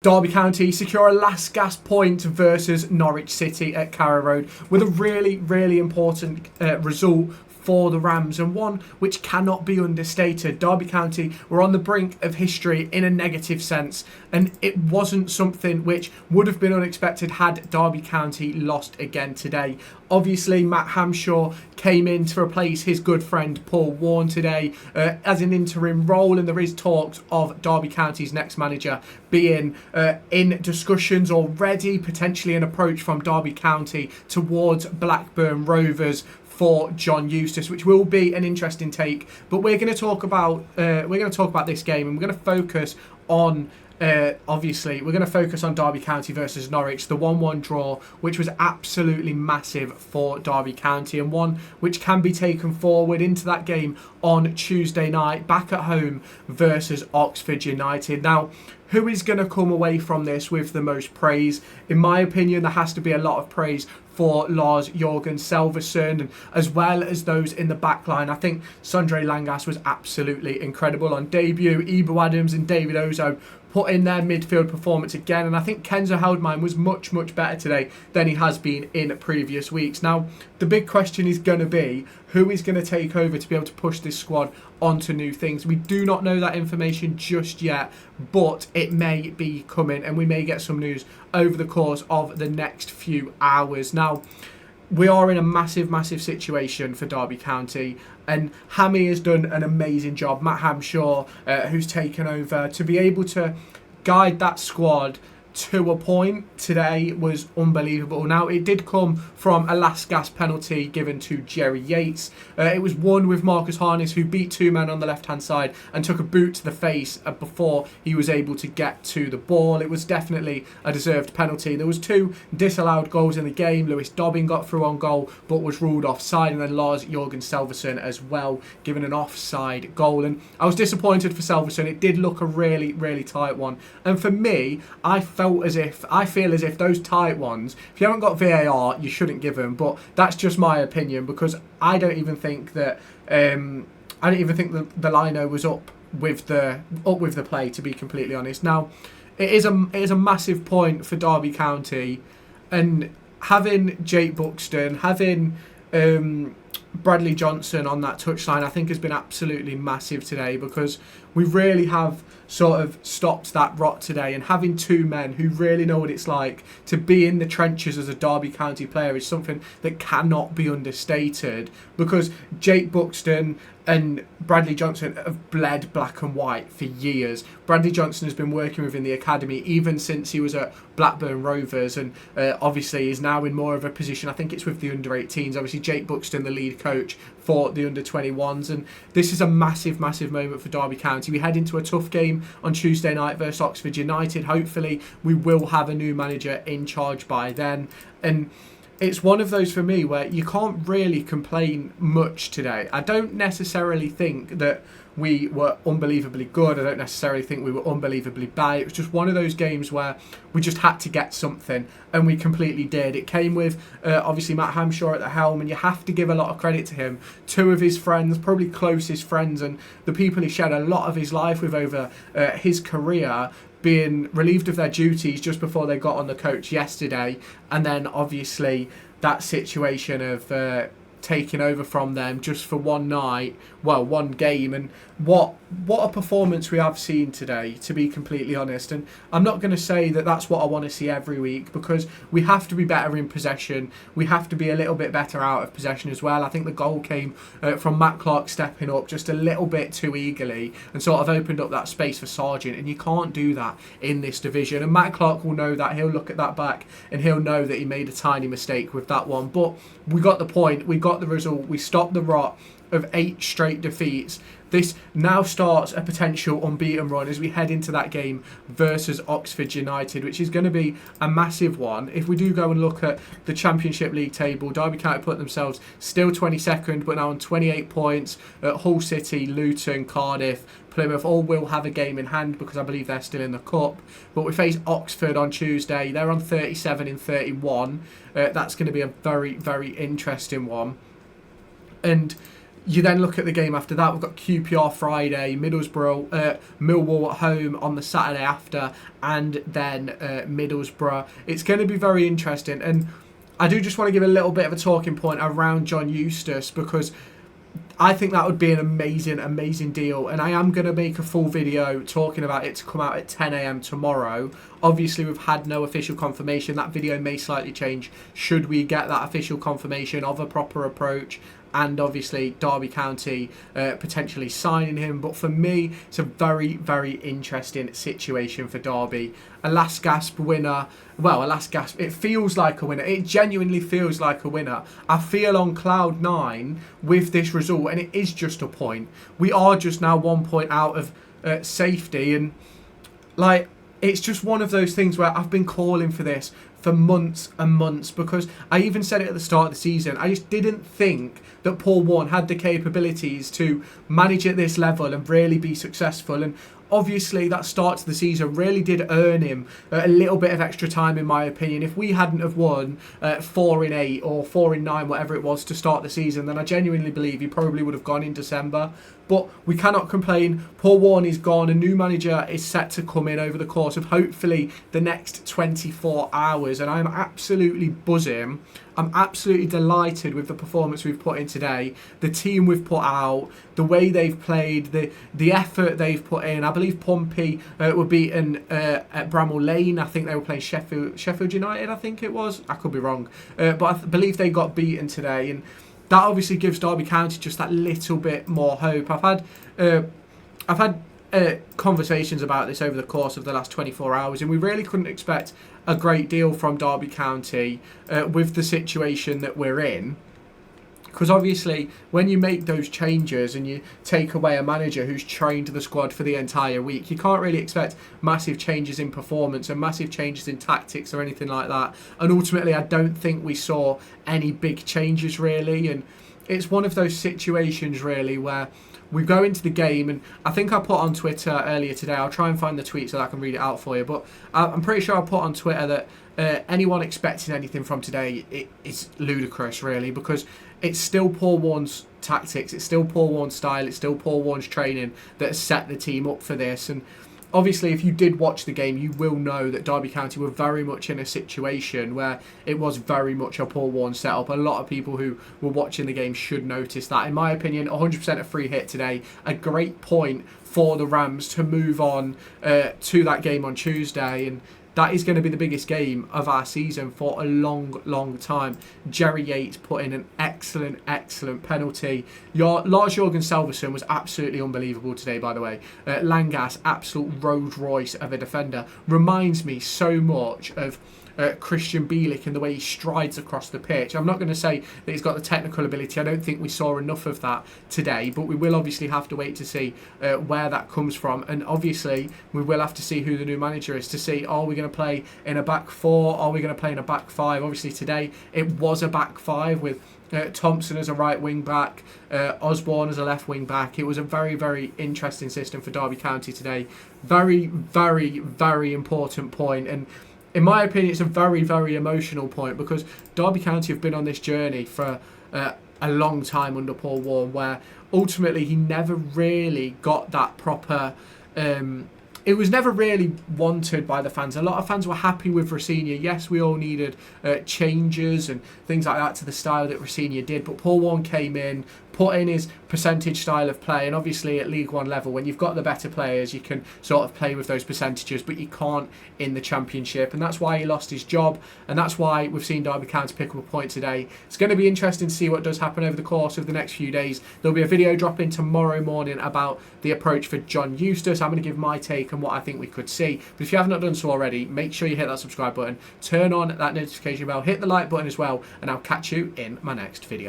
Derby County secure a last gasp point versus Norwich City at Carrow Road with a really important result for the Rams, and one which cannot be understated. Derby County were on the brink of history in a negative sense, and it wasn't something which would have been unexpected had Derby County lost again today. Obviously, Matt Hamshaw came in to replace his good friend Paul Warne today as an interim role, and there is talks of Derby County's next manager being in discussions already, potentially an approach from Derby County towards Blackburn Rovers for John Eustace, which will be an interesting take. But we're going to talk about this game, and we're going to focus on. Obviously, we're going to focus on Derby County versus Norwich, the 1-1 draw, which was absolutely massive for Derby County, and one which can be taken forward into that game on Tuesday night, back at home versus Oxford United. Now, who is going to come away from this with the most praise? In my opinion, there has to be a lot of praise for Lars Jørgen Salverson, and as well as those in the back line. I think Sondre Langas was absolutely incredible on debut. Ibo Adams and David Ozo put in their midfield performance again, and I think Kenzo Heldmine was much better today than he has been in previous weeks. Now, the big question is going to be who is going to take over to be able to push this squad onto new things. We do not know that information just yet, but it may be coming, and we may get some news over the course of the next few hours. Now, we are in a massive situation for Derby County, and Hammy has done an amazing job. Matt Hamshaw, who's taken over, to be able to guide that squad to a point today was unbelievable. Now, it did come from a last gasp penalty given to Jerry Yates. It was won with Marcus Harness, who beat two men on the left-hand side and took a boot to the face before he was able to get to the ball. It was definitely a deserved penalty. There was two disallowed goals in the game. Lewis Dobbin got through on goal but was ruled offside, and then Lars Jørgen Salverson as well, given an offside goal. And I was disappointed for Salverson. It did look a really tight one. And for me, I feel as if those tight ones, if you haven't got VAR, you shouldn't give them. But that's just my opinion, because I don't even think that the lino was up with the play, to be completely honest. Now, it is a massive point for Derby County, and having Jake Buxton, having Bradley Johnson on that touchline, I think has been absolutely massive today, because we really have sort of stopped that rot today, and having two men who really know what it's like to be in the trenches as a Derby County player is something that cannot be understated, because Jake Buxton and Bradley Johnson have bled black and white for years. Bradley Johnson has been working within the academy even since he was at Blackburn Rovers, and obviously is now in more of a position, I think it's with the under-18s. Obviously, Jake Buxton, the lead coach for the under-21s, and this is a massive moment for Derby County. We head into a tough game on Tuesday night versus Oxford United. Hopefully, we will have a new manager in charge by then, and it's one of those for me where you can't really complain much today. I don't necessarily think that we were unbelievably good. I don't necessarily think we were unbelievably bad. It was just one of those games where we just had to get something, and we completely did. It came with, obviously, Matt Hamshaw at the helm, and you have to give a lot of credit to him. Two of his friends, probably closest friends, and the people he shared a lot of his life with over his career, being relieved of their duties just before they got on the coach yesterday, and then obviously that situation of taking over from them just for one game, and what a performance we have seen today, to be completely honest. And I'm not going to say that that's what I want to see every week, because we have to be better in possession. We have to be a little bit better out of possession as well. I think the goal came from Matt Clarke stepping up just a little bit too eagerly and sort of opened up that space for Sargent, and you can't do that in this division. And Matt Clarke will know that. He'll look at that back and he'll know that he made a tiny mistake with that one. But we got the point, we got the result, we stopped the rot of 8 straight defeats. This now starts a potential unbeaten run as we head into that game versus Oxford United, which is going to be a massive one. If we do go and look at the Championship League table, Derby County put themselves still 22nd, but now on 28 points. Hull City, Luton, Cardiff, Plymouth all will have a game in hand, because I believe they're still in the Cup. But we face Oxford on Tuesday. They're on 37 and 31. That's going to be a very interesting one. And You then look at the game after that. We've got QPR Friday, Millwall at home on the Saturday after, and then Middlesbrough. It's going to be very interesting. And I do just want to give a little bit of a talking point around John Eustace, because I think that would be an amazing, amazing deal. And I am going to make a full video talking about it to come out at 10 AM tomorrow. Obviously, we've had no official confirmation. That video may slightly change should we get that official confirmation of a proper approach, and obviously Derby County potentially signing him. But for me, it's a very, very interesting situation for Derby. A last gasp winner. Well, a last gasp. It feels like a winner. It genuinely feels like a winner. I feel on cloud 9 with this result, and it is just a point. We are just now 1 point out of safety, and like, it's just one of those things where I've been calling for this for months and months, because I even said it at the start of the season. I just didn't think that Paul Warne had the capabilities to manage at this level and really be successful. And obviously that start to the season really did earn him a little bit of extra time, in my opinion. If we hadn't have won 4 in 8 or 4 in 9, whatever it was, to start the season, then I genuinely believe he probably would have gone in December. But we cannot complain. Paul Warne is gone. A new manager is set to come in over the course of hopefully the next 24 hours. And I'm absolutely buzzing. I'm absolutely delighted with the performance we've put in today, the team we've put out, the way they've played, the effort they've put in. I believe Pompey were beaten at Bramall Lane. I think they were playing Sheffield United, I think it was. I could be wrong. But I believe they got beaten today. And that obviously gives Derby County just that little bit more hope. I've had conversations about this over the course of the last 24 hours, and we really couldn't expect a great deal from Derby County with the situation that we're in. Because obviously, when you make those changes and you take away a manager who's trained the squad for the entire week, you can't really expect massive changes in performance and massive changes in tactics or anything like that. And ultimately, I don't think we saw any big changes really. And it's one of those situations really where we go into the game, and I think I put on Twitter earlier today, I'll try and find the tweet so that I can read it out for you, but I'm pretty sure I put on Twitter that anyone expecting anything from today, it's ludicrous really, because it's still Paul Warne's tactics, it's still Paul Warne's style, it's still Paul Warne's training that has set the team up for this. And obviously, if you did watch the game, you will know that Derby County were very much in a situation where it was very much a Paul Warne setup. A lot of people who were watching the game should notice that. In my opinion, 100% a free hit today. A great point for the Rams to move on to that game on Tuesday. And that is going to be the biggest game of our season for a long, long time. Jerry Yates put in an excellent, excellent penalty. Lars Jørgen Salverson was absolutely unbelievable today, by the way. Langas, absolute Rolls Royce of a defender. Reminds me so much of Christian Bielik in the way he strides across the pitch. I'm not going to say that he's got the technical ability. I don't think we saw enough of that today, but we will obviously have to wait to see where that comes from. And obviously, we will have to see who the new manager is to see, are we going to play in a back 4? Are we going to play in a back 5? Obviously, today it was a back 5 with Thompson as a right wing back, Osborne as a left wing back. It was a very, very interesting system for Derby County today. Very, very, very important point. And in my opinion, it's a very, very emotional point, because Derby County have been on this journey for a long time under Paul Warne, where ultimately he never really got that proper... it was never really wanted by the fans. A lot of fans were happy with Rossini. Yes, we all needed changes and things like that to the style that Rossini did, but Paul Warne came in, put in his percentage style of play, and obviously at League One level, when you've got the better players, you can sort of play with those percentages, but you can't in the Championship, and that's why he lost his job, and that's why we've seen Derby County pick up a point today. It's going to be interesting to see what does happen over the course of the next few days. There'll be a video dropping tomorrow morning about the approach for John Eustace. I'm going to give my take on what I think we could see, but if you have not done so already, make sure you hit that subscribe button, turn on that notification bell, hit the like button as well, and I'll catch you in my next video.